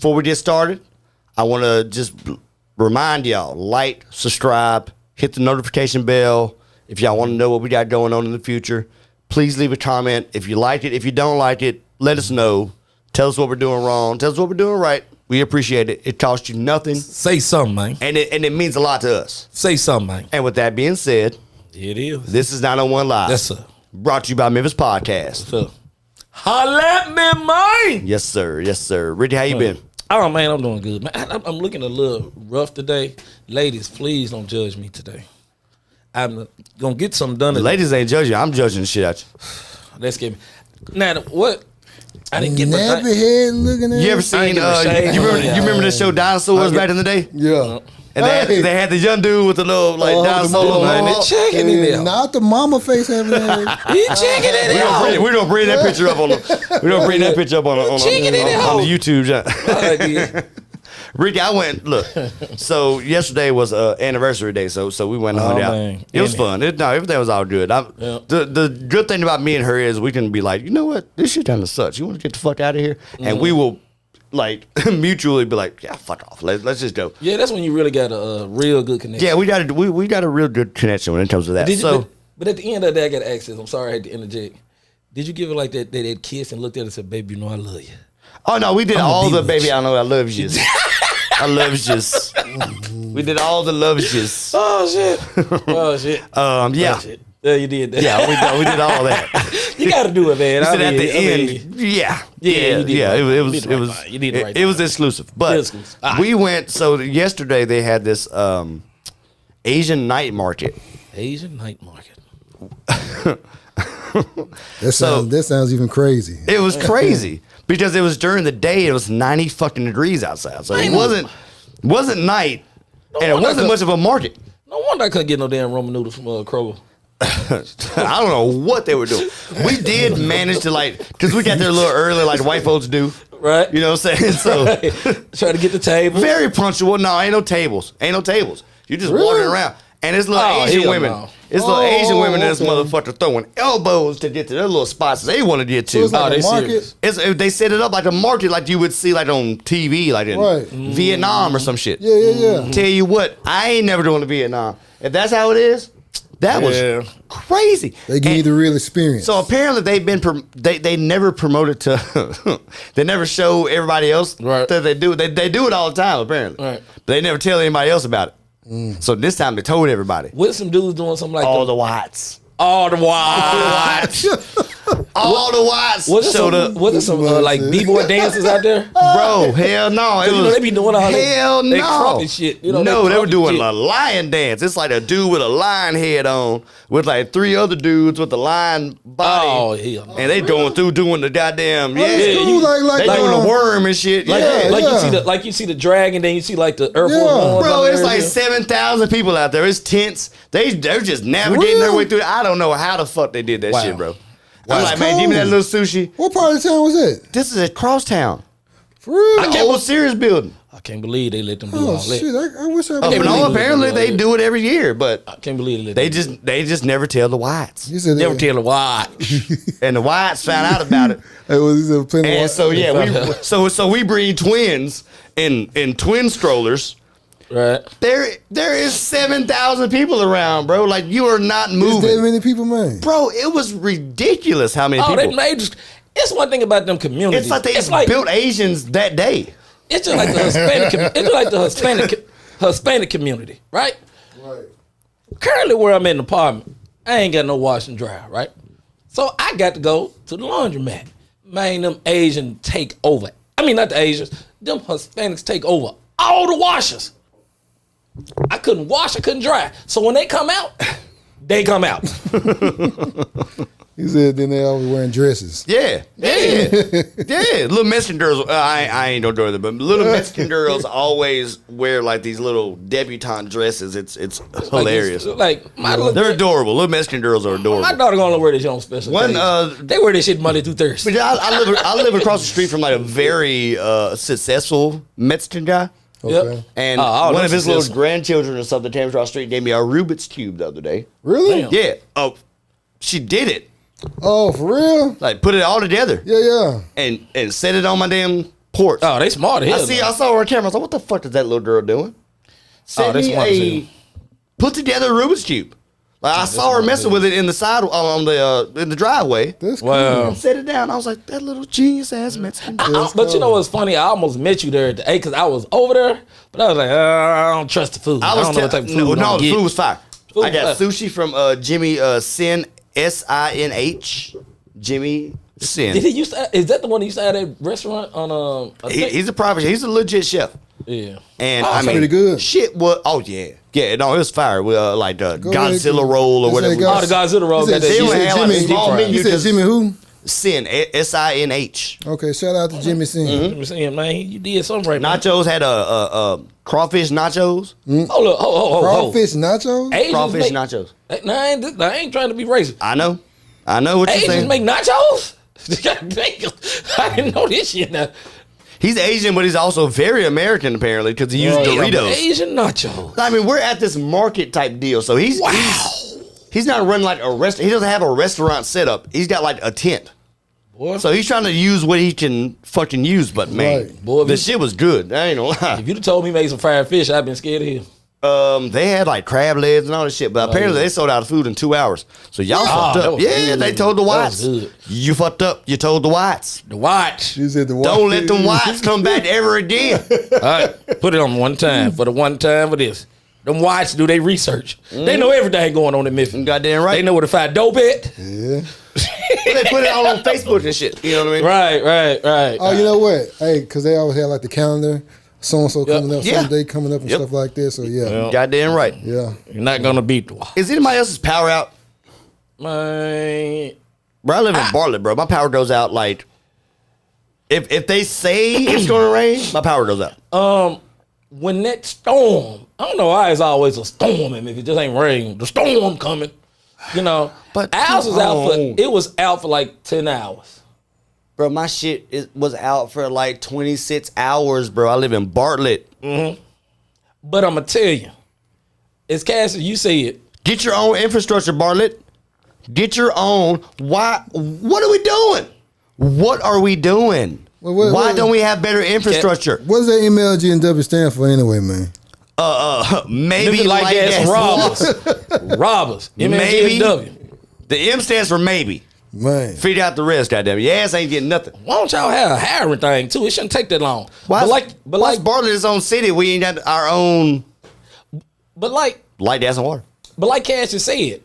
before we get started, I want to just remind y'all, like, subscribe, hit the notification bell. If y'all want to know what we got going on in the future, please leave a comment. If you like it, if you don't like it, let us know. Tell us what we're doing wrong. Tell us what we're doing right. We appreciate it. It costs you nothing. Say something, man. And it means a lot to us. Say something, man. And with that being said, it is. This is 901 Live. Yes, sir. Brought to you by Memphis Podcast. So, holla at me, man. Yes, sir. Yes, sir. Ricky, how you been? Oh, man, I'm doing good, man. I'm looking a little rough today. Ladies, please don't judge me today. I'm going to get something done today. Ladies ain't judging. I'm judging the shit at you. Let's get me. Now, what? I didn't get nappy head looking at you. Ever seen? You remember the show Dinosaurs back in the day? Yeah. And they had the young dude with the little dinosaur man. They checking in there. Not the mama face having that. He checking in there. We don't bring that picture up on the. We don't bring that picture up on the YouTube. Ricky, I went, look, so yesterday was anniversary day, so we went and hung out. Man. It was fun. Everything was all good. The good thing about me and her is we can be like, you know what, this shit kind of sucks. You want to get the fuck out of here? And we will, like, mutually be like, yeah, fuck off. Let's just go. Yeah, that's when you really got a real good connection. Yeah, we got a real good connection when it comes to that. But at the end of the day, I got to ask this. I'm sorry I had to interject. Did you give her like that kiss and looked at her and said, baby, you know I love you? Oh, no, we did all the baby, I know I love you. I love yous. We did all the love yous. Oh shit. Yeah. Oh, shit. Yeah, you did that. Yeah, we did all that. You got to do it, man. At the end. Yeah. It was exclusive, but we went. So yesterday they had this Asian night market. Asian night market. That sounds even crazy. It was crazy. Because it was during the day, it was 90 fucking degrees outside. So it wasn't night, and it wasn't much of a market. No wonder I couldn't get no damn ramen noodles from Kroger. I don't know what they were doing. We did manage to, like, because we got there a little early, like white folks do. Right. You know what I'm saying? So try to get the table. Very punctual. No, ain't no tables. You just walking around. And it's little Asian women. No. It's little Asian women in this motherfucker throwing elbows to get to their little spots they want to get to. So it's like a market? They set it up like a market like you would see like on TV, like in Vietnam or some shit. Yeah. Tell you what, I ain't never going to Vietnam. If that's how it is, that was crazy. They give you the real experience. So apparently they've been they never promoted to they never show everybody else that they do. They do it all the time apparently, but they never tell anybody else about it. So this time they told everybody. What some dudes doing something like all the whites. All the whites. All the whites showed up. Was there some like b-boy dancers out there? Bro, hell no. They be doing all hell they crumping shit. No, they were doing a lion dance. It's like a dude with a lion head on with like three other dudes with a lion body. Oh, hell no. And they going through doing the goddamn, cool. They doing the worm and shit. Like you see the dragon, then you see like the Earth Force. Bro, it's like 7,000 people out there. It's tents. They're just navigating their way through it. I don't know how the fuck they did that shit, bro. I'm like, man, give me that little sushi. What part of town was it? This is at Crosstown. For real? The old Sears building. I can't believe they let them do all that. Shit, I wish I apparently they do it every year, but I can't believe they just never tell the whites. Never tell the whites. And the whites found out about it. And so so we breed twins in twin strollers. Right. There is 7,000 people around, bro. Like, you are not moving. Is that many people, man? Bro, it was ridiculous how many people. It's one thing about them communities. It's like they built Asians that day. It's just like the Hispanic. It's just like the Hispanic community, right? Right. Currently, where I'm in the apartment, I ain't got no wash and dry, right? So I got to go to the laundromat. Man, them Asians take over. I mean, not the Asians. Them Hispanics take over all the washers. I couldn't wash, I couldn't dry. So when they come out, they come out. He said then they always wearing dresses. Yeah. Little Mexican girls, I ain't no girl, but little Mexican girls always wear like these little debutante dresses. It's hilarious. They're adorable. Little Mexican girls are adorable. My daughter gonna wear this on special days. They wear this shit Monday through Thursday. But I live across the street from like a very successful Mexican guy. Okay. Yep. And one of his little grandchildren or something came across the street and gave me a Rubik's Cube the other day. Really? Damn. Yeah. Oh, she did it. Oh, for real? Like, put it all together. Yeah. And set it on my damn porch. Oh, they smart as hell. I saw her on camera. I was like, what the fuck is that little girl doing? Sent they me smart as a hell. put together Rubik's Cube. Like, I saw her smart messing as with it in the side on the in the driveway. That's cool. Wow. And set it down. I was like, that little genius ass Mexican. But you know what's funny? I almost met you there at the A because I was over there, but I was like, I don't trust the food. I don't know what type of food. No, the food was fire. Food I got was sushi from Jimmy Sin S-I-N-H. Jimmy Sin. Did he used to? Is that the one he used to have at that restaurant on? He's a private. He's a legit chef. Yeah. And Oh, I mean, pretty good. Shit. What? Oh yeah, yeah. No, it was fire. Like the Godzilla ahead. roll or Just whatever. say Oh, the Godzilla roll. You Got said, that you They shit. would said have like Jimmy. a small menu. You said Jimmy who? Sin S-I-N-H. Okay, shout out to Jimmy Sin. I'm saying, man, you did something right. Man. Nachos had a crawfish nachos. Hold up, hold. Crawfish nachos? Asians Crawfish make, nachos. Nah, I ain't trying to be racist. I know what you're Asians saying. make nachos. I didn't know this shit. Now, He's Asian, but he's also very American apparently because he used Right. Doritos. Asian nachos. I mean, we're at this market type deal, so he's not running like a restaurant. He doesn't have a restaurant setup. He's got like a tent. Boy, So he's trying to use what he can fucking use. But man, Right. Boy, if the you- shit was good. I ain't gonna lie. if you'd have told me make some fried fish, I'd been scared of him. They had like crab legs and all this shit, but apparently they sold out of food in 2 hours. So y'all fucked that up. was Yeah, good. they told the That was whites. good. You fucked up. You told the whites. The watch. You said the Don't let them whites come back ever again. All right, put it on one time for the one time for this. Them whites do they research. They know everything going on in Memphis. Goddamn right. They know where to find dope at. Yeah. They put it all on Facebook and shit. You know what I mean? Right. Oh, you know what? Hey, because they always had like the calendar, so-and-so coming up, Yeah. someday coming up and Yep. stuff like that. So, yeah. Goddamn right. Yeah. You're not gonna beat the white. Is anybody else's power out? Man, Bro, I live in Bartlett, bro. My power goes out like if they say it's gonna rain, my power goes out. when that storm, I don't know why it's always a storm and if it just ain't rain, the storm coming. You know. But ours was out for like 10 hours. Bro, my shit was out for like 26 hours, bro. I live in Bartlett. But I'ma tell you, as Cass, you said, Get your own infrastructure, Bartlett. Get your own. Why? What are we doing? What are we doing? Why don't we have better infrastructure? What does that MLG and W stand for anyway, man? Maybe niggas like ass robbers. robbers. Maybe. MLGW. The M stands for maybe. Man. Figure out the rest, goddamn. Your ass ain't getting nothing. Why don't y'all have a hiring thing too? It shouldn't take that long. Why? But Why's Bartlett its own city? We ain't got our own light, gas, and water. But like Cash just said,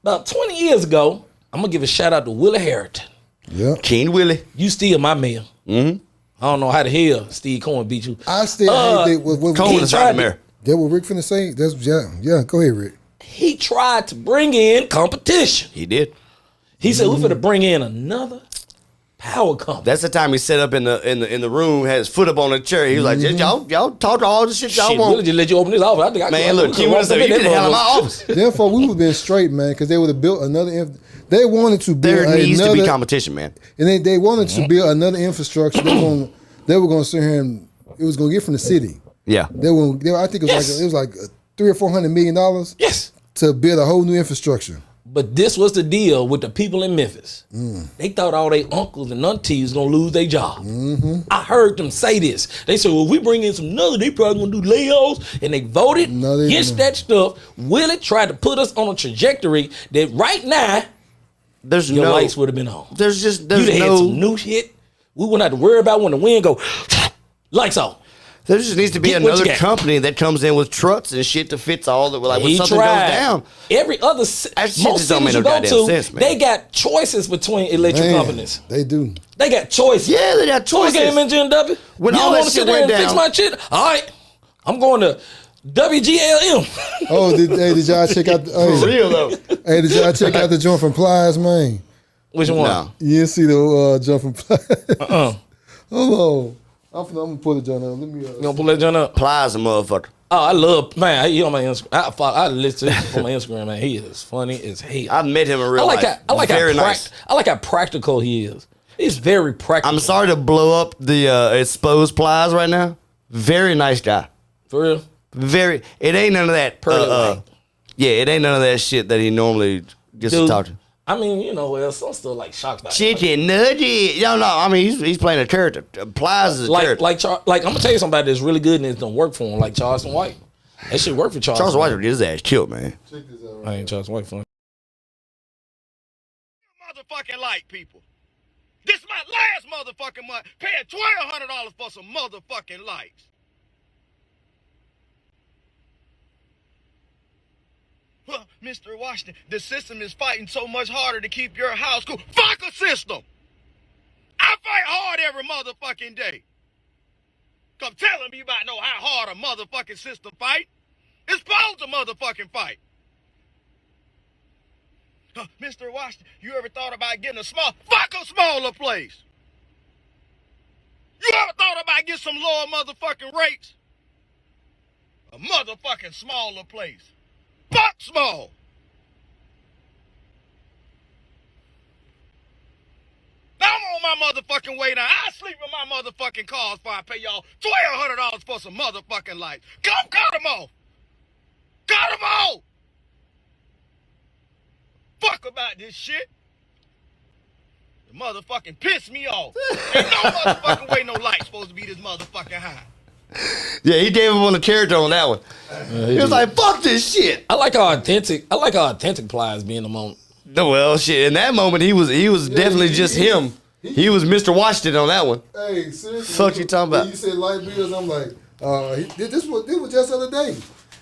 about 20 years ago, I'm gonna give a shout out to Willie Harrington. Yeah. King Willie. You still my man. I don't know how the hell Steve Cohen beat you. I still hate what Cohen is right tried there. that what Rick finna say. That's yeah. Go ahead, Rick. He tried to bring in competition. He did. He said we're finna bring in another power company. That's the time he set up in the room, had his foot up on the chair. He was like, y'all talk all the shit y'all Shit, want. Willie just let you open this office. I think I Man, look, King Willie said, you get the hell out of my office. Therefore, we would have been straight, man, because they would have built another. They wanted to build There needs another, to be competition, man. and they wanted to build another infrastructure. They were going to sit here and it was going to get from the city. Yeah. I think it was like $300 or $400 million Yes. to build a whole new infrastructure. But this was the deal with the people in Memphis. They thought all their uncles and aunties was gonna lose their job. I heard them say this. They said, well, if we bring in some another, they probably gonna do layoffs. And they voted No, they against didn't. that stuff. Willie tried to put us on a trajectory that right now, There's your no lights would have been on. There's You'd have had some new shit. We wouldn't have to worry about when the wind go, lights on. there just needs to be Get what another you got. company that comes in with trucks and shit to fix all the like when He something tried. goes down. Every other That shit most just don't cities make you no go goddamn to, sense, man. they got choices between electric Man, companies. They do. They got choices. Yeah, they got choices. Overcame in GNW. When you all don't that want to shit sit there went and fix down- my shit? All right, I'm going to WGLM. Oh, did y'all check out? For real though. Hey, did y'all check out the joint from Plies, man? Which one? No. You didn't see the jump from Plies? Uh-uh. Hold on. I'm gonna pull the joint up. Let me. You gonna pull that joint up? Plies a motherfucker. Oh, I love man. He on my Instagram. I listen to him on my Instagram, man. He is funny as hell. I've met him in real I like life. how Very nice. I like how practical he is. He's very practical. I'm sorry to blow up the exposed Plies right now. Very nice guy. For real. Very. It ain't none of that. Pearly white. Yeah, it ain't none of that shit that he normally gets to Dude, talk to. I mean, you know, well, some still like shocked by it. Chicken nugget. No, I mean, he's playing a character. Plies as a character. Like I'm gonna tell you somebody that's really good and it don't work for him, like Charleston White. That shit work for Charleston. Charles White would get his ass killed, man. Check this out. I ain't Charleston White fun. Motherfucking light, people. This my last motherfucking month paying $1,200 for some motherfucking lights. Well, Mr. Washington, the system is fighting so much harder to keep your house cool. Fuck a system! I fight hard every motherfucking day. Come telling me about know how hard a motherfucking system fight. It's supposed to motherfucking fight. Mr. Washington, you ever thought about getting a smaller place? You ever thought about getting some lower motherfucking rates? A motherfucking smaller place. Fuck small. I'm on my motherfucking way now. I sleep in my motherfucking cars before I pay y'all $1,200 for some motherfucking lights. Come cut them off. Cut them off. Fuck about this shit. The motherfucking piss me off. Ain't no motherfucking way no light's supposed to be this motherfucking high. Yeah, he gave him on the character on that one. He was like, fuck this shit. I like how authentic Plies being the moment. No, well, shit. In that moment, he was definitely just him. He was Mr. Washington on that one. Hey, seriously. Fuck you talking about? You said light bills. I'm like, this was just the other day.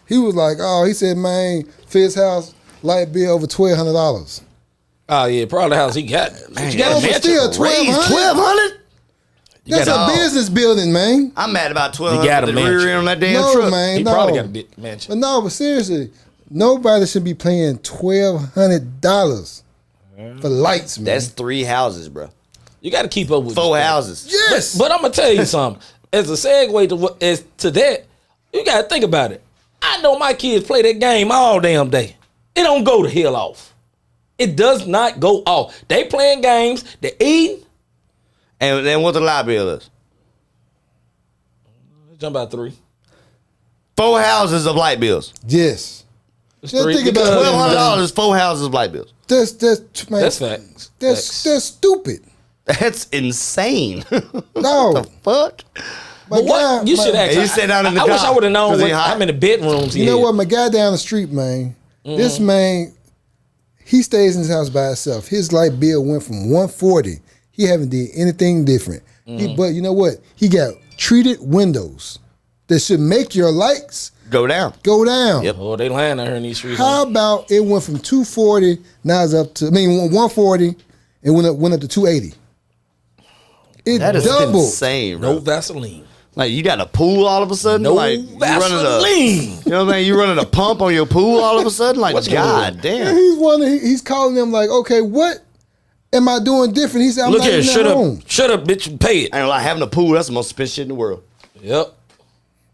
He was like, he said, man, Fizz house light bill over $1,200. Oh yeah, probably the house he got. Man, You got a but mansion. still $1,200? That's a business building, man. I'm mad about He $1,200 got for a the rear mansion. end on that damn No, truck. man. He no. probably got a big mansion. But no, but seriously, nobody should be paying $1,200 for lights, man. That's 3 houses, bro. You got to keep up with 4 your stuff. houses. yes. But I'm gonna tell you something. As a segue to that, you gotta think about it. I know my kids play that game all damn day. It don't go the hell off. It does not go off. They playing games. They eating. And then what the light bill is? Jump out 3. 4 houses of light bills. Yes. It's Just 3 think about because- it. $1,200 is 4 houses of light bills. That's man. That's facts. That's stupid. That's insane. No. The fuck? But what you should ask? He sat down in the I wish car I would have known 'cause he hot. how many bedrooms he You know had. what? My guy down the street, man. This man, he stays in his house by himself. His light bill went from $140. He haven't did anything different. But you know what? He got treated windows that should make your lights Go down. go down. Yep. Oh, they lying out here in these streets. How about it went from 240, now it's up to 140, and went up to 280. It That is doubled. insane, bro. No Vaseline. Like, you got a pool all of a sudden? No like, you running Vaseline. you know what I mean? You running a pump on your pool all of a sudden? Like, What's God And damn. he's wondering, he's calling them like, okay, what am I doing different? He said, I'm Look not here, even shut at up, home. shut up, bitch, and pay it. I ain't like having a pool. That's the most expensive shit in the world. Yep.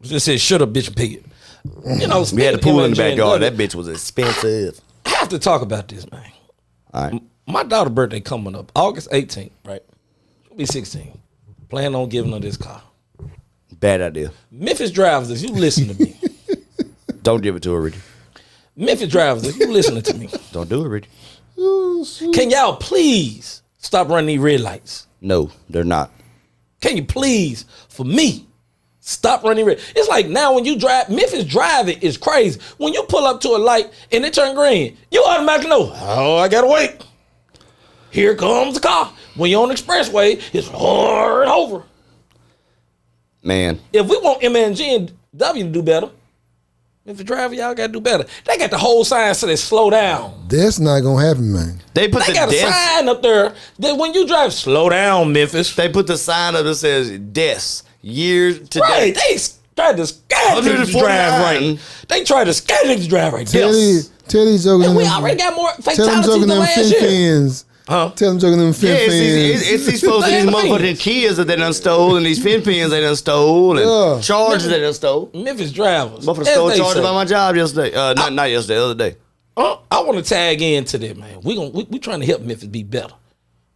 Just said, shut up, bitch, and pay it. You know, We had a pool in the MNG and backyard. W, That bitch was expensive. I have to talk about this, man. All right. My daughter's birthday coming up, August 18th, right? She'll be 16. Plan on giving her this car. Bad idea. Memphis drivers, if you listen to me. Don't give it to her, Ricky. Memphis drivers, if you listening to me. Don't do it, Ricky. Can y'all please stop running these red lights? No, they're not. Can you please, for me, stop running red? It's like now when you drive, Memphis driving is crazy. When you pull up to a light and it turn green, you automatically know, oh, I gotta wait. Here comes the car. When you're on the expressway, it's hard over. Man. If we want MNG and W to do better, Memphis driver, y'all gotta do better. They got the whole sign so they slow down. That's not going to happen, man. They put They the got a desk. sign up there that when you drive, slow down, Memphis. They put the sign up that says deaths, years to Right, date. they tried to scare niggas to drive 149. right. They tried to scare niggas to drive right. Tell Yes. these jokers. And we already got more Tell them fatalities joking than them last fin year. fins. Huh? Tell them joking them Yeah, fin fins. it's these folks and these motherfucking kids that they done stole and these fin pins they done stole and Yeah. charges they done stole. Memphis drivers. Motherfucker as stole they charges say. by my job yesterday. Not yesterday, the other day. I want to tag into that, man. We trying to help Memphis be better.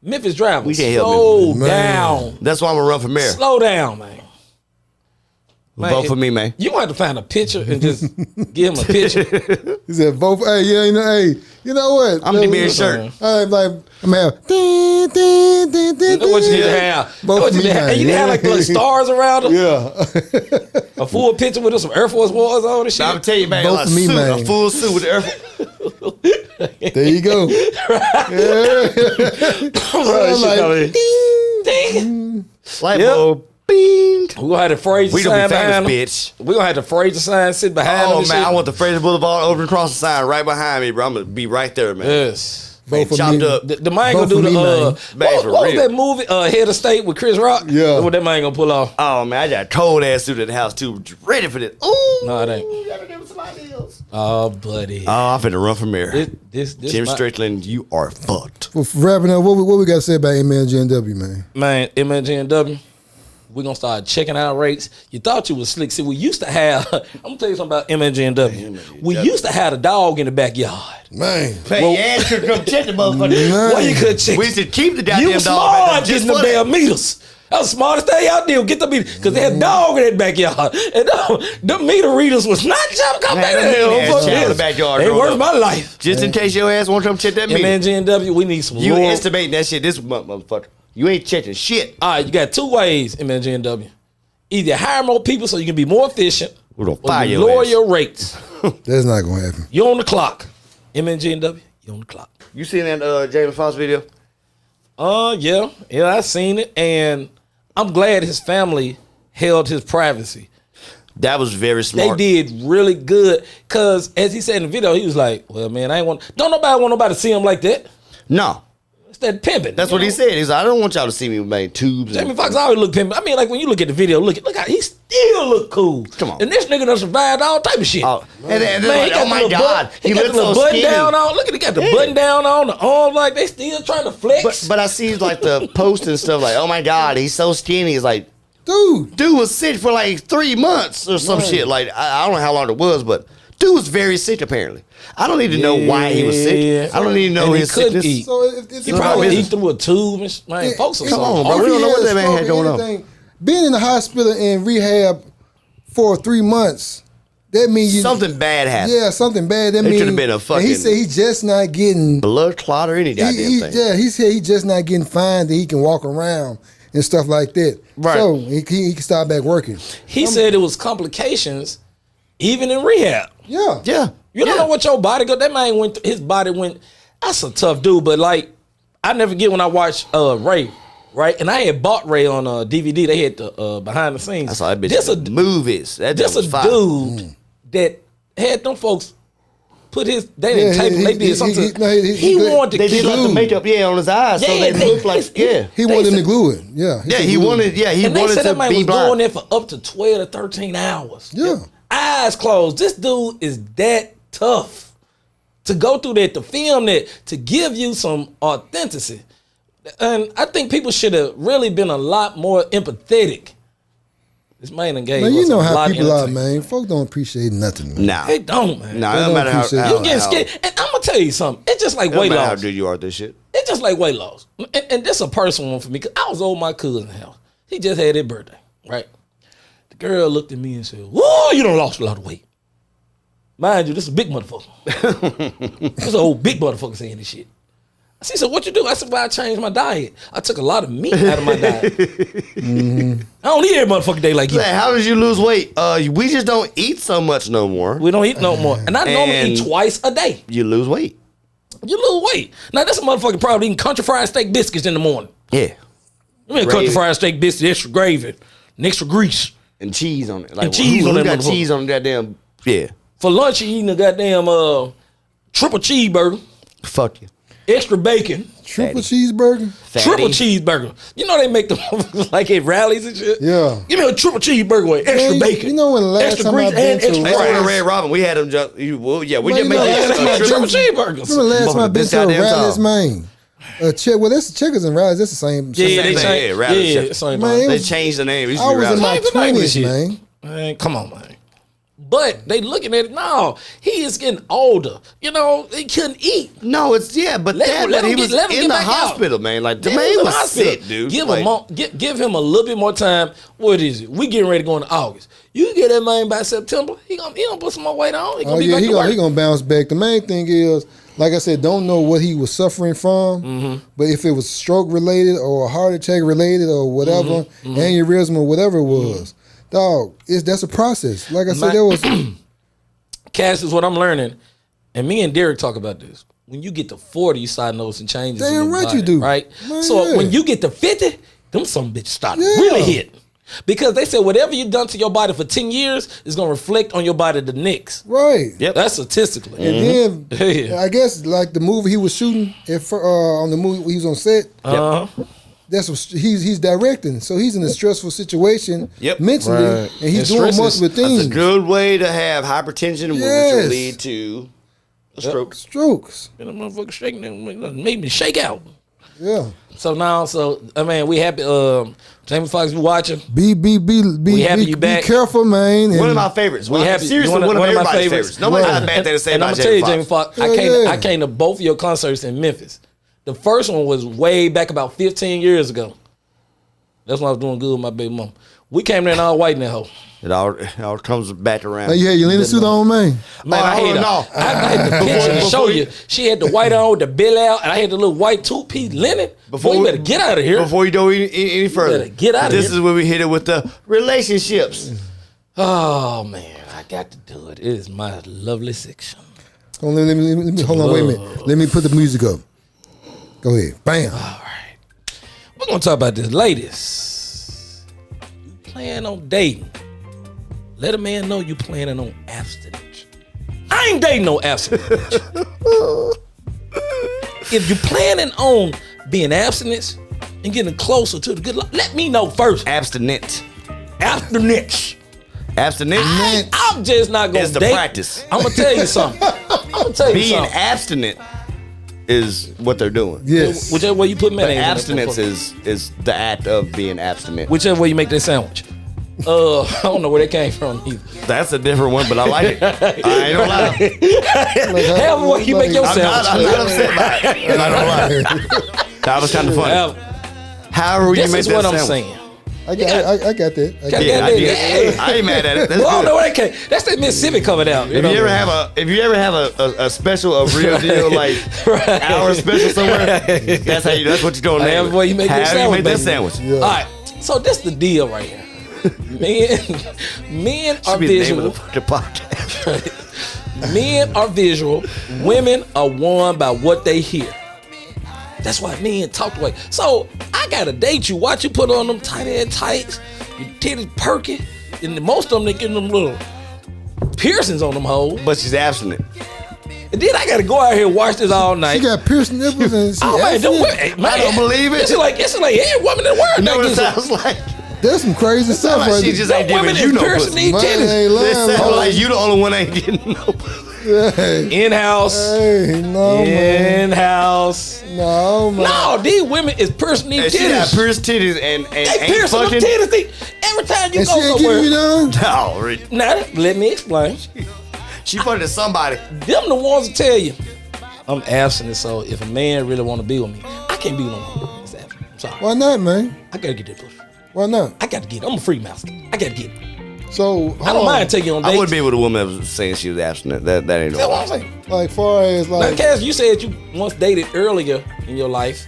Memphis drivers, We can't help slow Memphis. down. That's why I'm gonna run for mayor. Slow down, man. Vote for me, man. You gonna have to find a picture and just give him a picture. He said, vote for, hey, you know what? I'm gonna be a shirt. I'm gonna have, What you need to have. Vote What for you me, need to have. man. And you can have like little stars around them. Yeah. A full picture with some Air Force Ones on and shit. I'm tell you, man, Vote a for me, suit, man. a full suit with the Air Force. There you go. Ding. Light Yep. bulb. Bing. We're gonna have the Fraser We gonna sign be behind famous, him. bitch. We're gonna have the Fraser sign sit behind him. Oh and man, shit. I want the Fraser Boulevard over across the sign right behind me, bro. I'm gonna be right there, man. Yes. Vote for chopped me. up. The man Vote gonna do for the me, man. Man, what for was real. that movie? Head of State with Chris Rock. Yeah. What that man gonna pull off? Oh man, I got a cold ass suit at the house too, ready for this. Ooh, No, it ain't. gotta give me some ideas. Oh, buddy. Oh, I'm finna run from here. This Jim my- Strickland, you are fucked. Well, wrapping up, what we got to say about MLGNW, man? Man, MNGNW, we're gonna start checking our rates. You thought you was slick. See, we used to have, I'm gonna tell you something about MNGNW. We used to have a dog in the backyard. Man. Hey, yeah, you could come check the motherfucker. Man. Why you couldn't check? We used to keep the You goddamn was dog smart back there getting just them for that. damn meters. That was the smartest thing out there. Get the meters. Because they had dog in that backyard. And the meter readers was not trying to come Man, back them there. meter ass Fuck child in this. the backyard They growing worth up. my life. Just in case your ass won't come check that meter. MNGNW, we need some You rural- estimating that shit this motherfucker. You ain't checking shit. All right, you got two ways, MNGNW. Either hire more people so you can be more efficient, We're gonna or fire you your lower ass. your rates. That's not going to happen. You're on the clock. MNGNW, you're on the clock. You seen that Jamie Foxx video? Yeah, I seen it, and I'm glad his family held his privacy. That was very They smart. did really good, cause as he said in the video, he was like, "Well, man, don't nobody want nobody to see him like that. No, It's that pimping." that's you what he know? said. He's like, I don't want y'all to see me with my tubes. Jamie Foxx always look pimping. I mean, like when you look at the video, look how he still look cool. Come on. And this nigga done survived all type of shit. Oh, and Man, like, oh the my little God, he got the looks little so button skinny. down on. Look at he got the button down on the arm, like they still trying to flex. But I see like the post and stuff like, oh my God, he's so skinny. It's like, Dude. was sick for like 3 months or some shit. Like I don't know how long it was, but dude was very sick apparently. I don't need to know why he was sick. I don't need to know And he his couldn't sickness. eat. So if He probably eat through a tube and man, folks are come so on, bro. hard. We don't know what that man stroke had or going on. anything, being in the hospital and rehab for 3 months, that means you Something bad happened. Yeah, something bad. That It means could've been a and fucking- he said he just not getting. Blood clot or any goddamn thing. Yeah, he said he just not getting fined that he can walk around and stuff like that. Right. So he can start back working. He said it was complications even in rehab. Yeah. Yeah. You don't know what your body go. That man went. His body went. That's a tough dude. But like, I never get when I watched Ray, right? And I had bought Ray on DVD. They had the behind the scenes. I saw that bitch This in the movies. That This was a fire. dude that had them folks put his. They didn't Yeah, tape him. They did something. he wanted to They did keep. like the makeup, on his eyes, so Yeah, they looked like, yeah. He They wanted him said- to glue it. Yeah. Yeah, said he glue it. wanted, he And they wanted said to that man be was doing blind. there for up to 12 to 13 hours. Yeah. Eyes closed. This dude is that tough to go through that, to film that, to give you some authenticity. And I think people should have really been a lot more empathetic. This man engaged. Man, you know how lot of people are, entertainment. man. Folks don't appreciate nothing, man. Nah. They don't, man. Nah, it They don't matter don't how, appreciate how, You getting scared. And I'm gonna tell you something. It's just like It don't weight matter how loss. good you are at this shit. It's just like weight loss. And this is a personal one for me, because I was over my cousin's house. He just had his birthday, right? The girl looked at me and said, "Whoa, you done lost a lot of weight." Mind you, this is a big motherfucker. This is an old big motherfucker saying this shit. She said, "What you do?" I said, "Well, I changed my diet. I took a lot of meat out of my diet. I don't eat every motherfucking day like you. Say, how did you lose weight? We just don't eat so much no more. We don't eat no more. And I normally And- eat twice a day. You lose weight. You lose weight. Now, this motherfucker probably eating country fried steak biscuits in the morning. Yeah. You mean country Gravy. fried steak biscuits, extra gravy, and extra grease. And cheese on it. Like, And cheese who on that got motherfucker. cheese on the goddamn, yeah. For lunch, you eating a goddamn triple cheeseburger, Fuck you. extra bacon, Triple cheeseburger? triple cheeseburger. You know they make them like at rallies and shit. Yeah. Give me a triple cheeseburger with extra Man, bacon. you know when the last extra time grease I've been and to extra That's fries. why Red Robin, we had them just, we Man, just you make know, that last time I've triple been- cheeseburgers. Remember the last time I've been This to a goddamn rallies, time. man? Well, that's the checkers and rallies. That's the same. Yeah, same they thing. thing. changed. Yeah, rallies. Yeah, same Man, thing. it They was- changed the name. It used I to be was in Rallies. my Same thing with 20s, shit. man. Man, come on, man. But they looking at it, no, he is getting older. You know, he couldn't eat. No, it's but Let him he was in the hospital, man. Like the man was sick, dude. Give like, give him a little bit more time. What is it? We getting ready to go into August. You get that man by September, he gonna put some more weight on. He gonna be back to work. He gonna bounce back. The main thing is, like I said, don't know what he was suffering from, but if it was stroke related or heart attack related or whatever, aneurysm or whatever it was, dog, that's a process. Like I said, there was. Cash is what I'm learning, and me and Derek talk about this. When you get to 40, you start noticing changes. Damn in your right body, you do. Right? Man, so yeah. when you get to 50, them some bitches start really hitting. Because they said whatever you done to your body for 10 years is going to reflect on your body the next. Right. Yep. That's statistically. And then, I guess, like the movie he was shooting, on the movie he was on set, that's what he's directing. So he's in a stressful situation mentally, and he's doing multiple things. That's a good way to have hypertension, which will lead to a stroke. Strokes. And the motherfucker shaking, made me shake out. Yeah. So now, I mean, we happy. Jamie Foxx, you watching? Be happy you back. Be careful, man. One of my favorites. We happy. Seriously, one of everybody's favorites. Nobody has a bad thing to say and about I'm gonna tell you, Jamie Foxx. Jamie Foxx, I came to both of your concerts in Memphis. The first one was way back about 15 years ago. That's when I was doing good with my baby mom. We came there in all white in that hoe. It all comes back around. Hey, you had your linen suit on, man? Man, I had the picture to show you. She had the white on with the bill out, and I had the little white two-piece linen. Before you better get out of here. Before you go any further, get out of here. This is where we hit it with the relationships. Oh, man, I got to do it. It is my lovely section. Hold on, let me hold on, wait a minute. Let me put the music up. Go ahead. Bam. All right. We're going to talk about this. Ladies, you plan on dating. Let a man know you planning on abstinence. I ain't dating no abstinence. If you planning on being abstinence and getting closer to the good life, let me know first. Abstinence. Abstinence. Abstinence. I'm just not going to date. It's the practice. I'm going to tell you something. Being abstinent is what they're doing. Yes. Whichever way you put mayonnaise. Abstinence is the act of being abstinent. Whichever way you make that sandwich. I don't know where that came from either. That's a different one, but I like it. I ain't gonna lie. However way you make your sandwich. I'm not upset by it. I don't lie. That was kind of funny. However you make that sandwich. This is what I'm saying. I got that. I ain't mad at it. That's well, I don't good. know where that came. That's that Mississippi coming out. If you ever have a special, a real deal, like hour special somewhere, that's what you're doing. However way you make that sandwich. You make that sandwich. Yeah. All right. So this the deal right here. Men are visual. Men are visual. Women are won by what they hear. That's why men talk the way. So I gotta date you. Watch you put on them tight ass tights, your titties perky, and most of them they getting them little piercings on them hoes. But she's abstinent. And then I gotta go out here and watch this all night. She got pierced nipples and she man, I don't believe it. It's like every woman in the world. You know what it sounds like? That's some crazy stuff. Like Right she just ain't giving you no pussy. It sounds like you the only one ain't getting no pussy. Hey. In-house. Hey, no, man. In-house. No, man. No, these women is piercing these titties. She got pierced titties and they ain't piercing them fucking. titties. Every time you And go she ain't somewhere. giving you none? No, Now, let me explain. she fucking to somebody. Them the ones that tell you, I'm abstinent, so if a man really want to be with me, I can't be with no woman that's abstinent. I'm sorry. Why not, man? I gotta get that pussy. Why not? I gotta get it. I'm a free master. I gotta get it. So I don't mind taking you on dates. I wouldn't be with a woman that was saying she was abstinent. That ain't That's no. what I'm saying. like far as Now, like Cass, you said you once dated earlier in your life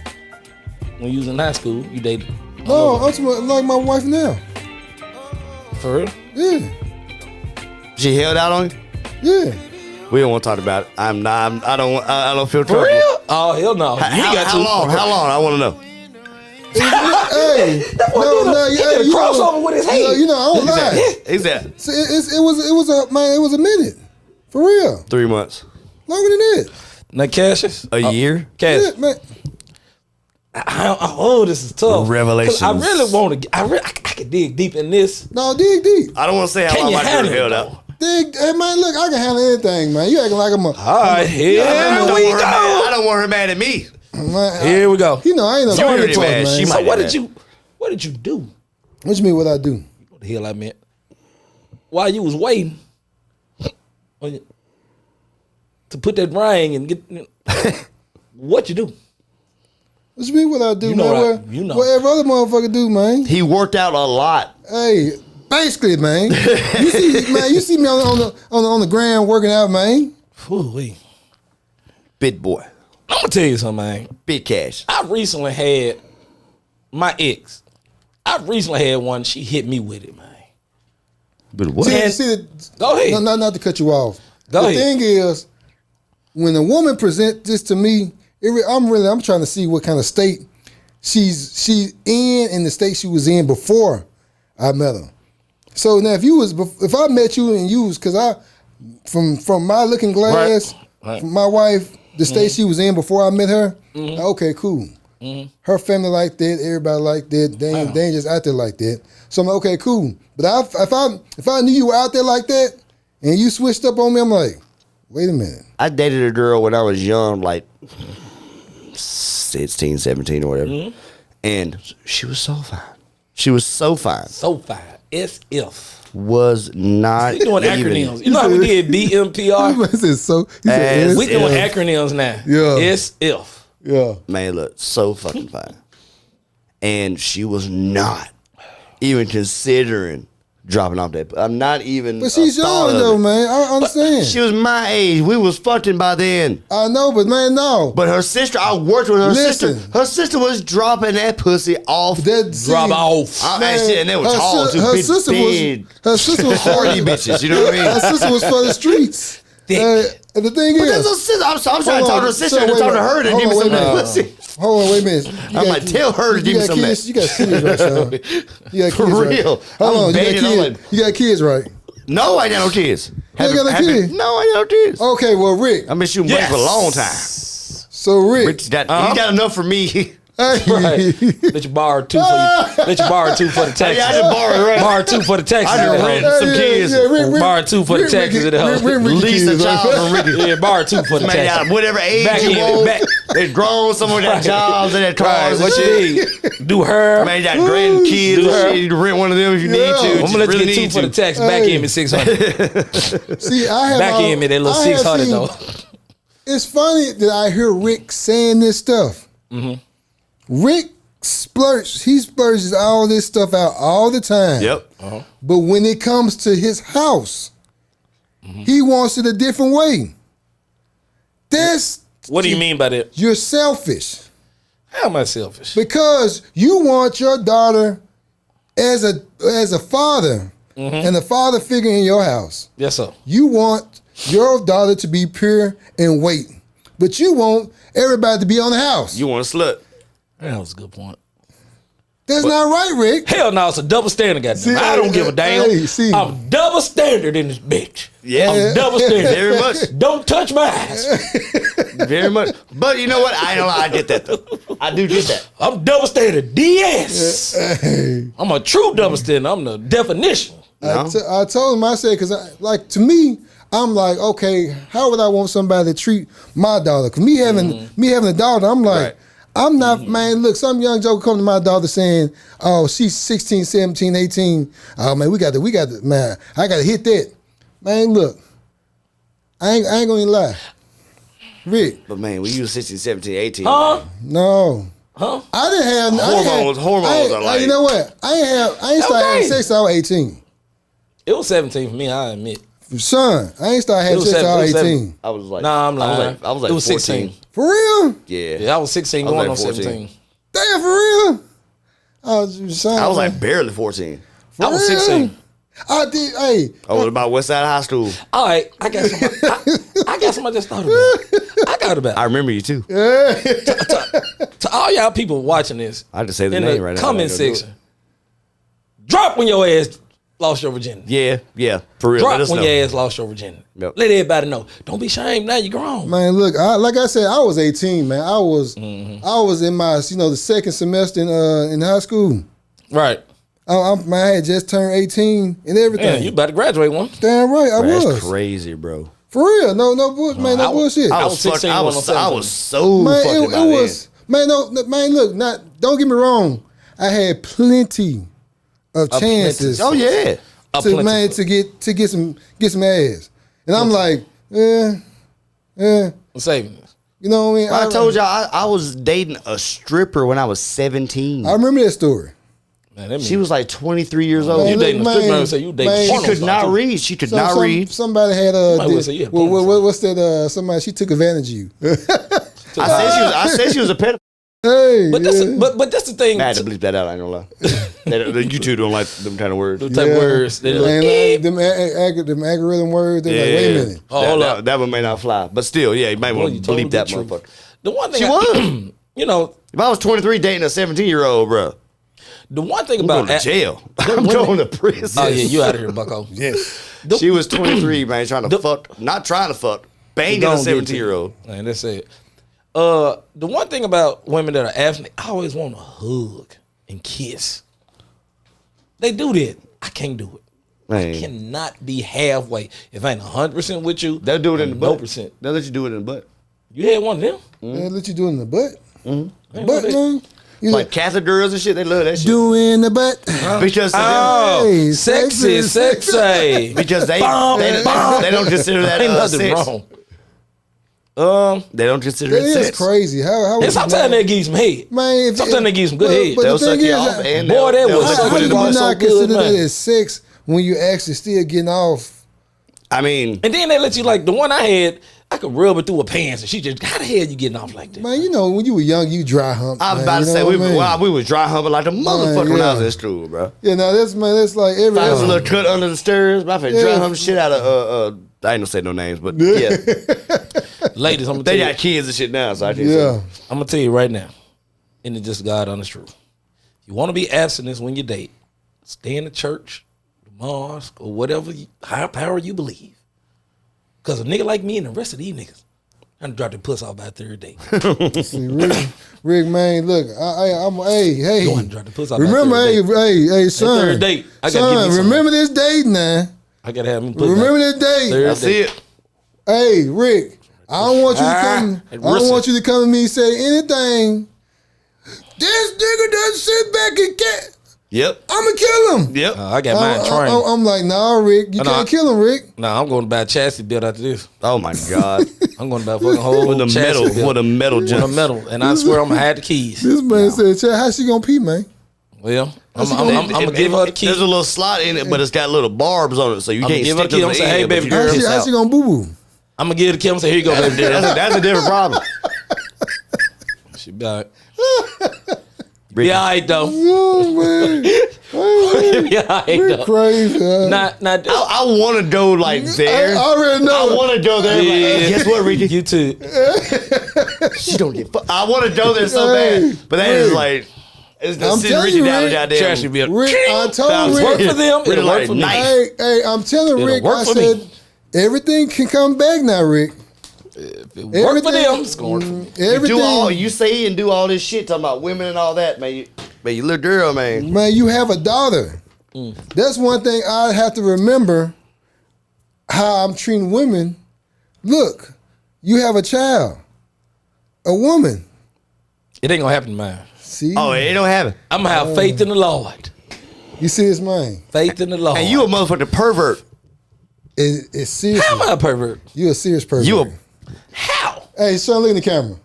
when you was in high school. You dated. no, I'm like my wife now. For real? Yeah, She held out on you. yeah. We don't want to talk about it. I don't feel For trouble. real? Oh hell no. How long? How long? I want to know. Hey, He did a crossover with his hand. You know, I don't lie. He's that It was a minute, for real, 3 months, longer than that. Now, Cassius. a year. Cass. Yeah, man. This is tough. Revelations. 'Cause I really want to. I could dig deep in this. No, dig deep. I don't want to say how Can long you my handle girl held it, out. Dig. Hey, man, look, I can handle anything, man. You acting like I'm a. All right, here I we don't go. want her mad at me. Man, Here we go. You know, I ain't no You funny already talk, mad. man. She So might what did you do? What you mean? What I do? What the hell I meant? While you was waiting, to put that ring and get what you do. What you mean what I do, You know man? what you know. What every other motherfucker do, man. He worked out a lot. Hey, basically, man. You see me on the ground working out, man. Ooh-wee. Bit boy. I'm gonna tell you something, man. Big cash. I recently had my ex. I recently had one. She hit me with it, man. But what? Go ahead. Not to cut you off. Go the ahead. thing is, when a woman presents this to me, I'm trying to see what kind of state she's in the state she was in before I met her. So now if I met you and you was, because from my looking glass, Right. from my wife, the state she was in before I met her, okay, cool. Her family like that, everybody like that. They ain't just out there like that. So I'm like, okay, cool. But if I knew you were out there like that and you switched up on me, I'm like, wait a minute. I dated a girl when I was young, like 16, 17 or whatever. And she was so fine. She was so fine. So fine. SF. Was not We doing even. acronyms. You know how we did BMPR? He said As We doing if. acronyms now. Yeah. SF. yeah. Man, look, so fucking fine. And she was not even considering dropping off that. I'm not even. But she's a thought young of though, it. man. I understand. She was my age. We was fucking by then. I know, but man, no. But her sister, I worked with her Listen. sister. Her sister was dropping that pussy off. Drop off. And they were tall too. Her Big, sister big, was hardy bitches. You know what I mean? Her sister was for the streets. Thick. And the thing But that's her is, sister. I'm trying to Hold talk on. to her sister So and wait talk a to her to minute. give me Hold some on, of that wait a pussy. hold on, wait a minute. I'm like, tell her to give me some of that. You got kids right, son. You got kids For right. real. Hold I'm on, baiting, I'm like- you got kids right. No, I ain't got no kids. You ain't got no kids? No, I ain't got no kids. Okay, well, Rick. I've been shooting yes. for a long time. So Rick, Rich got, he got enough for me. hey, Right. Let you borrow two for you. Let you borrow two for the taxes. Yeah, I just borrowed right. Borrow two for the taxes. I done at rented home. some kids. Borrow two for the taxes at the house. Lease a child from Ricky. Yeah, borrow two for the Man, taxes. yeah, whatever age Back you in, want. back. They're grown. Some of them got jobs and their Right, cars. what and you shit. need? Do her. Man, you got grandkids. Do her. And shit. You can rent one of them if you need to. Yeah. I'm Just gonna let you really get two need for the to. tax. Back in me 600. See, I have Back in me that little I have 600 seen- though. It's funny that I hear Rick saying this stuff. Rick splurges. He splurges all this stuff out all the time. Yep. But when it comes to his house, he wants it a different way. What do you mean by that? You're selfish How am I selfish? because you want your daughter as a father and a father figure in your house. Yes, sir. You want your daughter to be pure and wait, but you want everybody to be on the house. You want a slut. That was a good point. That's not right, Rick. Hell no, it's a double standard, goddamn. See, I don't give a damn. hey, see. I'm double standard in this bitch. Yeah. I'm double standard. Very much. Don't touch my ass. Very much. But you know what? I ain't gonna lie. I get that, though. I do get that. I'm double standard. DS. I'm a true double standard. I'm the definition. No? I told him, I said, because to me, I'm like, okay, how would I want somebody to treat my daughter? Because me having a daughter, I'm like, Right. I'm not, man, look, some young joker come to my daughter saying, oh, she's 16, 17, 18. Oh, man, we got to, man, I got to hit that. Man, look, I ain't going to lie. Rick, But man, when you was 16, 17, 18. Huh? no. Huh? I didn't have, Hormones are like- You know what? I ain't started having sex till I was 18. It was 17 for me, I admit. Son, I ain't started having It was sex till I was 7. 18. I was like, Nah, I'm lying. I was like It was 14. 16. For real? Yeah. Yeah, I was 16 I was going like on 14. 17. Damn, for real? Son, I was like barely 14. I was real? 16. I did. Hey, I was about West Side High School. All right, I got something I just thought about. I got about I remember you too. to all y'all people watching this I just say the in name the right now. comment I ain't gonna do section. Drop when your ass lost your virginity. Yeah, for real. Let Drop us when know. your ass lost your virginity. Yep. Let everybody know. Don't be ashamed now. You grown. man, look. Like I said, I was 18, man. I was in my, the second semester in high school. Right. I had just turned 18 and everything. Man, you about to graduate one. Damn right, I Bro, was. that's crazy, bro. For real. No bullshit, man. No bullshit. I was 16 I when was, I'm I 17. was so man, fucking by it was. Man, man, look. Don't get me wrong. I had plenty of chances. Oh yeah. To get some ass. And I'm like, I'm saving this. you know what I mean? I told y'all I was dating a stripper when I was 17. I remember that story. Man, that She was like 23 years old. Man, You dating a look, stripper man, and say you dating man, She porno could star, not too. read. She could not read. Somebody had Might well say, yeah, what's that? Somebody she took advantage of you. I said she was a pedophile. Hey, But that's the thing. I had to bleep that out. I ain't gonna lie. You two don't like them kind of words. Them type of words. They look, Man, them algorithm words. They're like, wait a minute. Oh, hold up. That one may not fly, but still, yeah, you might want you to told bleep me that the truth. motherfucker. The one thing She was. you know, If I was 23 dating a 17-year-old, bro, the one thing I'm about going to jail. I'm women- going to prison. Oh yeah, you out of here, Bucko. Yes. She was 23, man, trying to fuck, not trying to fuck, banging a 17-year-old. Man, that's it. The one thing about women that are abstinent, I always want to hug and kiss. They do that. I can't do it. I Man. cannot be halfway. If I ain't 100% with you, They'll do it in the I'm butt. 0%. They'll let you do it in the butt. You had one of them? They let you do it in the butt. Ain't Butt, no man. You Like Catholic girls and shit, they love that shit. do in the butt. Because to them, Oh, Hey, sexy, sexy. because they Bum, bum. they don't consider that Ain't nothing sex. wrong. They don't consider That it is sex. crazy. How And sometimes they give you some head. man, Sometimes they give you some good head. But They'll the suck thing you is, off and boy, that they'll was let so you how put do it you in the good. butt. not So consider man. that as sex when you actually still getting off? I mean, And then they let you, like, the one I had, I could rub it through her pants, and she just, how the hell you getting off like that? Man, you know, when you were young, you dry hump. I was man, about to you say know what I mean? we was dry humping like a motherfucker when I was yeah. in school, bro. Yeah, now that's like every. If I was a little cut under the stairs, but I finna dry hump the shit out of I ain't gonna say no names, but yeah, Ladies, I'm gonna tell they you, got kids and shit now, so I can't Yeah. say. I'm gonna tell you right now, and it's just God honest truth. You want to be abstinent when you date, stay in the church, the mosque, or whatever higher power you believe. Cause a nigga like me and the rest of these niggas, I'm drop the puss off by the third date. See, Rick, man, look, I'm, hey, You want to drop the puss off by the remember, third date. hey, son, third date, I gotta give me son, some. remember this date now. I gotta have him puss Remember back. this date. Third I see it. Hey, Rick, I don't want you to come. I and don't Russell. want you to come to me and say anything. This nigga doesn't sit back and get. Yep. I'ma kill him. Yep. I got mine trained. I'm like, nah, Rick, you No, can't kill him, Rick. Nah, I'm going to buy a chassis built after this. Oh my god. I'm going to buy a fucking whole With the chassis metal, built. with a metal With a jump. metal, and I swear I'm gonna have the keys. This man said, "Chad, how she gonna pee, man?" Well, I'm she gonna gonna- give her the keys. There's a little slot in it, but it's got little barbs on it, so you I'ma can't give her stick the key. to I'm the saying, end, hey, but baby you girl, can piss How out. she gonna boo boo? I'm gonna give her the key. I'm saying, here you go, baby girl. That's a different problem. She be all right. Be all right though. Oh man, Be all right Rick though. crazy. Not I want to go like there. I already know. I want to go there. Yeah. But guess what, Ricky? you too. She don't get fucked. I want to go there so Hey, bad, but that is Rick. like it's I'm sitting telling Ricky you, down the Rick. goddamn. Chassis built. Rick, I told Work Rick. for them. Rick It'll like work for me. knife. Hey, I'm telling It'll Rick. work I for said me. everything can come back now, Rick. If it work for them. It's going for me. Everything. You say and do all this shit talking about women and all that, man. You little girl, man. Man, you have a daughter. That's one thing I have to remember. How I'm treating women. Look, you have a child, a woman. It ain't gonna happen to mine. See, Oh, it don't happen. I'm gonna have faith in the Lord. you see, it's mine. Faith in the Lord. And you a motherfucking pervert. It's serious. How am I a pervert? You a serious person. You a How? Hey, son, look in the camera.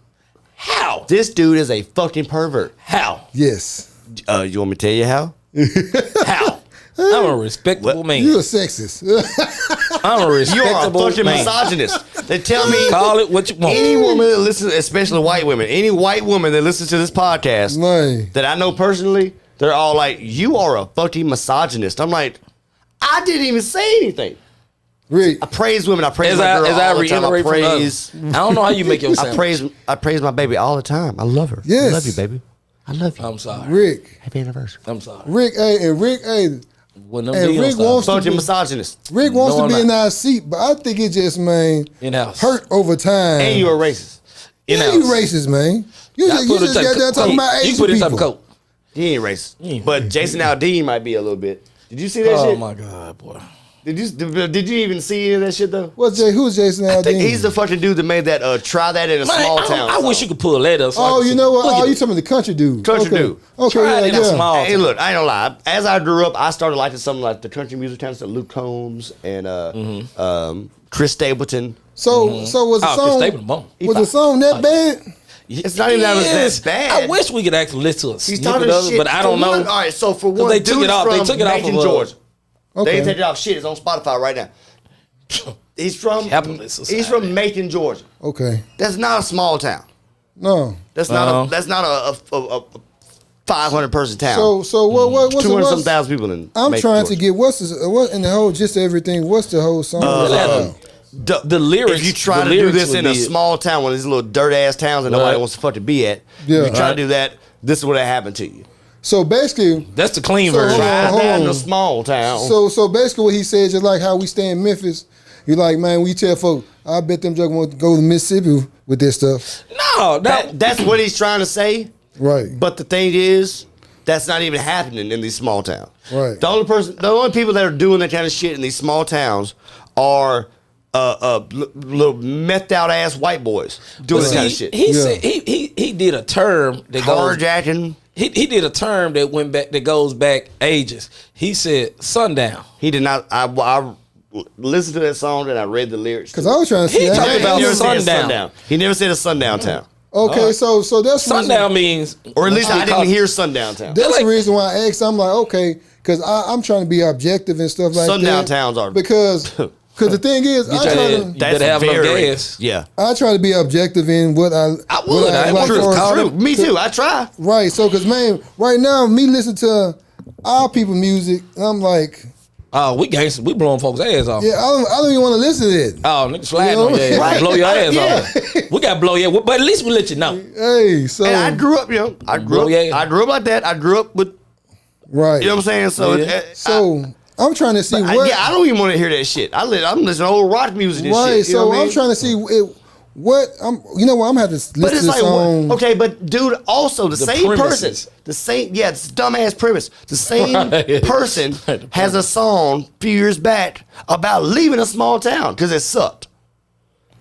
How? this dude is a fucking pervert. How? Yes, You want me to tell you how? How? I'm a respectable man. you a sexist. I'm a You are a respectable fucking man. misogynist. They tell me Call it what you want. any woman that listens, especially white women, any white woman that listens to this podcast Man. that I know personally, they're all like, "You are a fucking misogynist." I'm like, I didn't even say anything. Rick, I praise women. I praise As my I, girl as I all the time. I reiterate from praise. others, I don't know how you make your I sandwich. praise my baby all the time. I love her. Yes. I love you, baby. I love you. I'm sorry. Rick, Happy anniversary. I'm sorry. Rick, hey, When them Hey, deals Rick start wants to Fucking be- misogynist. Rick wants No, to I'm be in not. our seat, but I think it just, man, in-house. hurt over time. And you're a racist. Yeah, you racist, man. You I just, put you a just type got done of talking coat. about You Asian put this type people. of coat. He ain't racist. ain't But Jason Aldean might be a little bit. Did you see that Oh shit? my God, boy. Did you even see any of that shit though? Who's Jason Aldean? He's the fucking dude that made that try that in a Man, small I town. wish you could pull that up. So I Oh, can you see- know what? Look Oh, at you it. talking about the country dude? Country okay. dude. Okay, Try it yeah, in a yeah. small Hey, town. look, I ain't gonna lie. As I grew up, I started liking something like the country music towns, like Luke Combs and Chris Stapleton. So was the Chris song Stapleton bum. was the song that bad? It's not even that it was that bad. I wish we could actually listen to a He's snippet talking of it, shit. but I don't know. All right, so for one, they took it off. They took it off Macon, of Georgia. Okay. They didn't take it off. Shit, it's on Spotify right now. He's from Capitalist society. He's from Macon, Georgia. Okay. That's not a small town. No. That's not a 500 person town. So what's 200 thousand people in. I'm Macon, trying Georgia. to get what in the whole gist of everything. What's the whole song? The lyrics. If you try the to do lyrics this would in a be- small town, one of these little dirt ass towns that nobody Right. wants to fucking be at, Yeah. if you try Right. to do that, this is what happened to you. So basically, That's the clean So, version. hold Drive down on. to a small town. so basically what he said, just like how we stay in Memphis, you like, man, we tell folks, I bet them jokers want to go to Mississippi with this stuff. No, That's what he's trying to say. Right. But the thing is, that's not even happening in these small towns. Right. The only people that are doing that kind of shit in these small towns are little methed out ass white boys doing that kind of shit. He said he did a term that goes. Carjacking. He did a term that went back that goes back ages. He said sundown. He did not. I listened to that song and I read the lyrics. Because I was trying to He see. talked how- about He never said sundown. He never said a sundown town. Okay, so that's the Sundown means, Or at least I didn't call- hear sundown town. That's like- the reason why I asked. I'm like, okay, because I'm trying to be objective and stuff like Sundown that. towns are- because the thing is, I your try head. to You better have no gas. Yeah. I try to be objective in what I I what would. I like true. for- True. Me too. I try. Right. So, because man, right now, me listening to our people music, I'm like, Oh, we gangsters. We blowing folks' ass off. yeah, I don't even want to listen to it. Oh, nigga sliding You know? on your ass. Right. Blow your ass Yeah. off. We got to blow your ass. But at least we let you know. Hey, so And I grew up, I grew up. Yeah. I grew up like that. I grew up with. right. You know what I'm saying? So. Yeah. So I'm trying to see what. I don't even want to hear that shit. I'm listening to old rock music and right. shit. You know So what I mean? I'm trying to see what I'm. You know what? I'm gonna have to listen But to it's the like, song. okay, but dude, also the same premises. person, the same, yeah, it's a dumbass premise. The same Right. person has a song a few years back about leaving a small town because it sucked.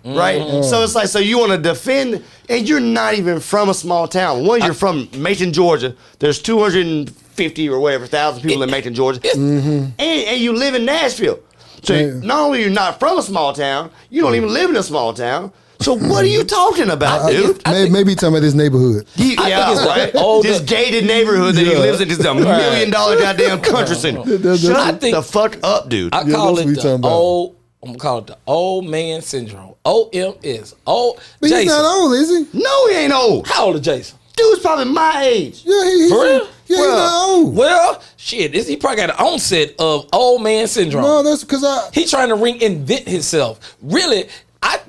Right? So it's like, so you want to defend, and you're not even from a small town. One, you're from Macon, Georgia. There's 250 or whatever thousand people in Macon, Georgia. And you live in Nashville. So Yeah. not only you're not from a small town, you don't even live in a small town. So what are you talking about, dude? Maybe talking about this neighborhood. Yeah, it's the right. older- This gated neighborhood that he Yeah. lives in. This is $1 million goddamn country center. Shut I think- the fuck up, dude. I Yeah, call that's what it we the talking about. old. I'm gonna call it the old man syndrome. OMS. Oh, But Jason. he's not old, is he? No, he ain't old. How old is Jason? Dude's probably my age. Yeah, he's For real? Yeah, he's not old. Well, shit, he probably got an onset of old man syndrome. No, that's because He trying to reinvent himself. Really,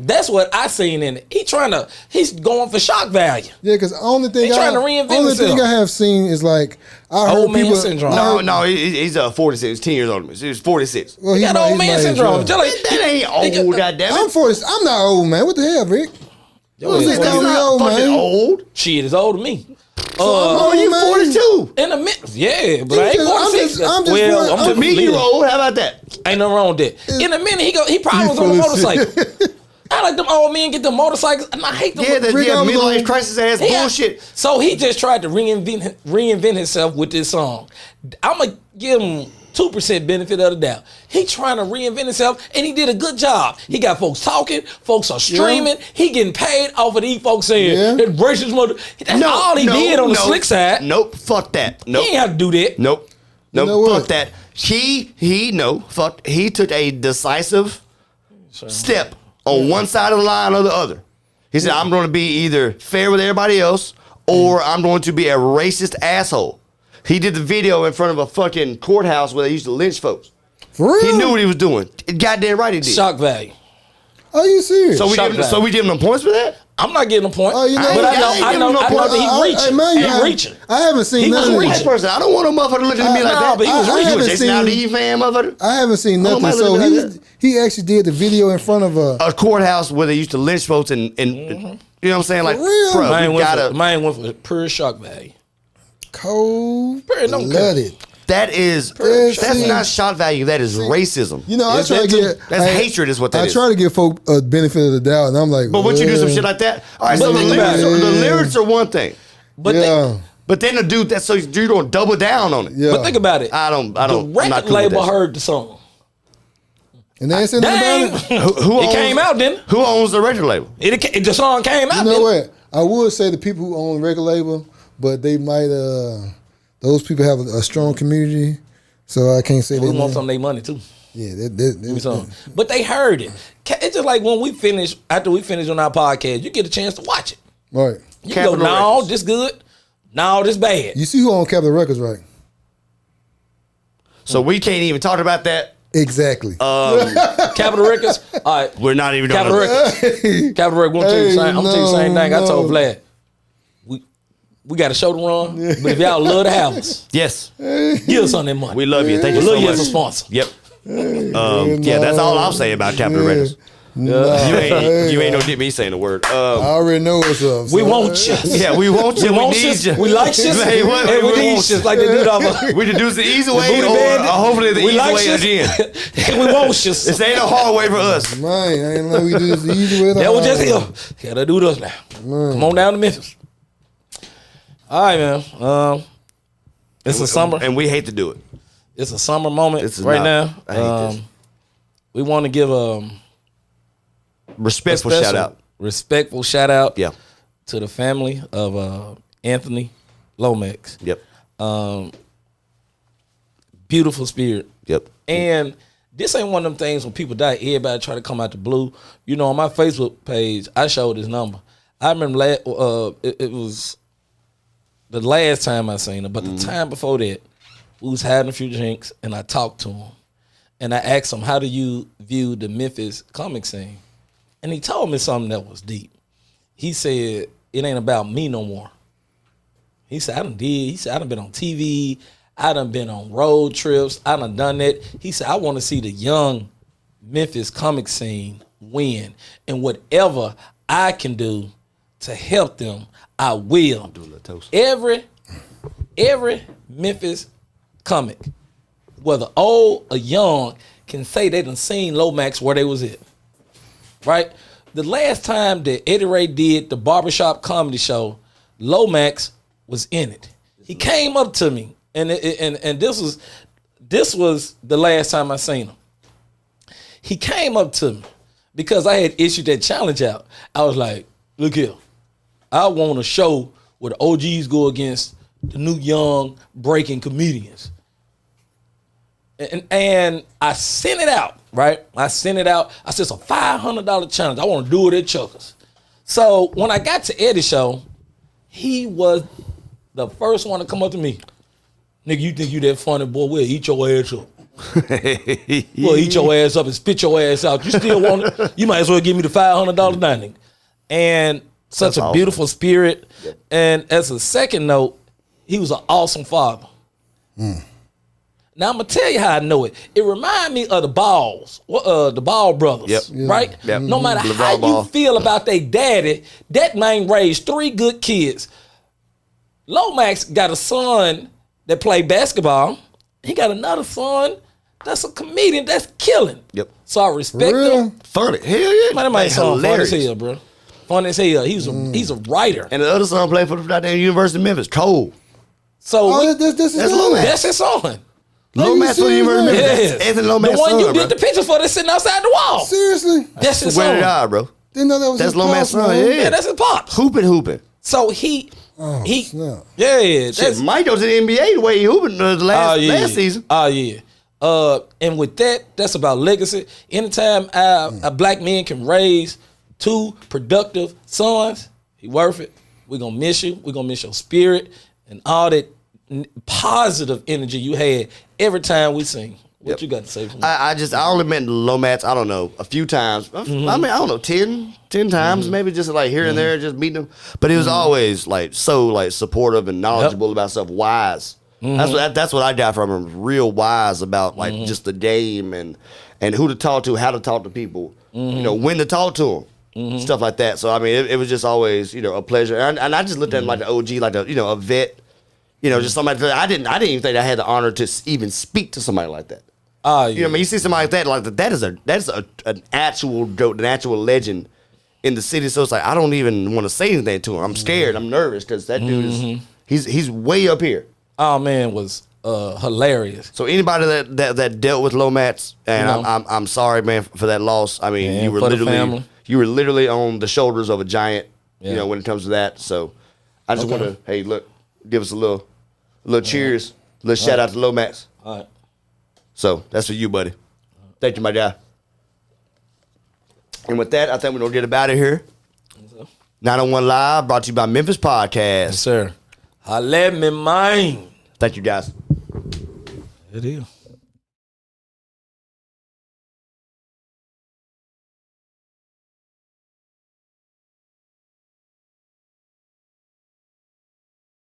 that's what I seen in it. He's going for shock value. yeah, because only thing They trying to reinvent only thing himself. I have seen is like I heard Old man people. syndrome. I No, heard- no, he's 46, 10 years older than me. He's 46. Well, He he's got my- old he's my man age, syndrome. yeah. Just like- That ain't old, goddamn I'm it. 40. I'm not old, man. What the hell, Rick? Yo, What's yeah, this well, calling me Not old, fucking man? old. Shit is old to me. Oh, you man. 42. In the mid, yeah, but I ain't I'm 46. just- I'm just well, wondering- I'm To just me, you leaving. old. How about that? Ain't nothing wrong with that. In a minute, he probably was on a full of shit. motorcycle. I like them old men get the motorcycles, and I hate them. Yeah, that Rick, I was midlife on- crisis ass Yeah. bullshit. So he just tried to reinvent himself with this song. I'm gonna give him 2% benefit of the doubt. He trying to reinvent himself, and he did a good job. He got folks talking, folks are streaming. He getting paid off of these folks saying Yeah. embrace his mother. That's all he did on the slick side. Nope, fuck that. Nope. He ain't have to do that. Nope. Nope. know what? Fuck that. He took a decisive step on one side of the line or the other. He said, I'm going to be either fair with everybody else or I'm going to be a racist asshole. He did the video in front of a fucking courthouse where they used to lynch folks. For real? He knew what he was doing. Goddamn right he did. Shock value. Are you serious? So we Shock give him them points for that? I'm not getting a point. Oh, you know but what? I know I ain't giving no that point. he reaching. Hey, man, He reaching. I haven't seen He was none of reaching. this. White person, I don't want no motherfucker looking at me like Nah, that. but he was I reaching. You a haven't Jason seen- Aldean fan, motherfucker? I haven't seen nothing. might So look like that. he actually did the video in front of a. A courthouse where they used to lynch folks and you know what I'm saying? Like, For real? bro, Mine we went, gotta. mine went for pure shock value. Cold Pretty don't blooded. That is That's not shock value. That is racism. You know, I Is try to that too? get That's hatred is what that I is. try to give folk a benefit of the doubt, and I'm like, But once you do some well, shit like that, all right. But So the think about lyrics, it. the lyrics are one thing, But yeah, but then the dude that so you don't double down on it. yeah. but think about it. I don't. The I'm not record cool with label that shit. heard the song. And they ain't saying nothing about it? Who It owns, came out, didn't it? Who owns the record label? The song came out. You know didn't it? what? I would say the people who own the record label, but they might, those people have a strong community, so I can't say We they want some of their money too. Yeah, But they heard it. It's just like when we finish, after we finish on our podcast, you get a chance to watch it. right. You Capital go, no, Records. this good. No, this bad. You see who on Capital Records, right? So we can't even talk about that. Exactly. Capital Records. All right. We're not even Capital Records. Capital Records. I'm gonna tell you the same thing. I told Vlad. We got a show to run, but if y'all love to have us, Yes, give us on that money. we love you. Thank you We so love you much. as a sponsor. Yep. Yeah, that's all I'll say about Capital Records. You ain't no get me saying the word. I already know what's up. We son. want you. Yeah, we want you. We want need you. you. We like you. Hey, what- And we we need want you. Like they do that. We can do the easy way Booty or bandit. hopefully the We easy like way you. again. And we want you. This ain't a hard way for us. Man, I ain't know we do this the easy way. That was just here. Gotta do this now. Come on down to Memphis. All right, man. It's a summer. And we hate to do it. It's a summer moment This is right not- now. I hate this. We want to give Respectful special, shout out. respectful shout out Yeah. to the family of Anthony Lomax. Yep. Beautiful spirit. Yep. And this ain't one of them things when people die, everybody try to come out the blue. You know, on my Facebook page, I showed his number. I remember it was the last time I seen him, but the time before that, we was having a few drinks, and I talked to him. And I asked him, how do you view the Memphis comic scene? And he told me something that was deep. He said, it ain't about me no more. He said, He said, I done been on TV. I done been on road trips. I done that. He said, I want to see the young Memphis comic scene win. And whatever I can do to help them, I will. Do a little toast. Every Memphis comic, whether old or young, can say they done seen Lomax where they was at. Right? The last time that Eddie Ray did the barbershop comedy show, Lomax was in it. He came up to me, and this was the last time I seen him. He came up to me because I had issued that challenge out. I was like, look here, I want a show where the OGs go against the new young breaking comedians. And I sent it out, right? I sent it out. I said, it's a $500 challenge. I want to do it at Chuckers. So when I got to Eddie's show, he was the first one to come up to me. Nigga, you think you that funny, boy? We'll eat your ass up. We'll eat your ass up and spit your ass out. You still want it? You might as well give me the $500 now, nigga. And such That's a awesome. beautiful spirit. And as a second note, he was an awesome father. Now I'm gonna tell you how I know it. It reminds me of the the Ball brothers, Yep. right? Yep. No matter LeVar how Ball. you feel about their daddy, that man raised 3 good kids. Lomax got a son that played basketball. He got another son that's a comedian that's killing. Yep. So I respect real? him. Funny. Hell yeah. Man, that man son funny as hilarious. hell, bro. Funny as hell. He's a writer. And the other son played for the goddamn University of Memphis. Trove. So Oh, we- this is That's it? Lomax. that's his son. Lomax for the University of Memphis. Yes. That's Anthony Lomax. The one son, you bro. did the pictures for that's sitting outside the wall. Seriously? That's his Swear to son. God, bro. Didn't know that was That's his Lomax pops, son, man. yeah. Yeah, that's his pops. Hooping. So he snap. yeah, Shit, that's Mike goes to the NBA the way he hooping the last season. Oh yeah. And with that, that's about legacy. Anytime a black man can raise 2 productive sons, he worth it. We're gonna miss you. We're gonna miss your spirit and all that positive energy you had every time we sing. What you got to say for me? I only met Lomax, I don't know, a few times. I mean, I don't know, 10 times, maybe just like here and there, just meeting him. But he was always like so like supportive and knowledgeable about stuff, wise. That's what I got from him. Real wise about like just the game and who to talk to, how to talk to people, you know, when to talk to them, stuff like that. So I mean, it was just always a pleasure. And I just looked at him like the OG, like a vet, just somebody. I didn't even think I had the honor to even speak to somebody like that. Oh yeah. You know what I mean? You see somebody like that, that is an actual joke, an actual legend in the city. So it's like I don't even want to say anything to him. I'm scared. I'm nervous because that dude is he's way up here. Oh man, was hilarious. So anybody that dealt with Lomax, and You know. I'm sorry, man, for that loss. I mean, Yeah, you were for the family. literally on the shoulders of a giant. Yeah. You know, when it comes to that. So I just Okay. want to, hey, look, give us a little cheers, a little shout out to Lomax. All right. So that's for you, buddy. Thank you, my guy. And with that, I think we're gonna get about it here. 901 Live, brought to you by Memphis Podcast. Yes, sir. Holla at me, man. Thank you, guys. It is.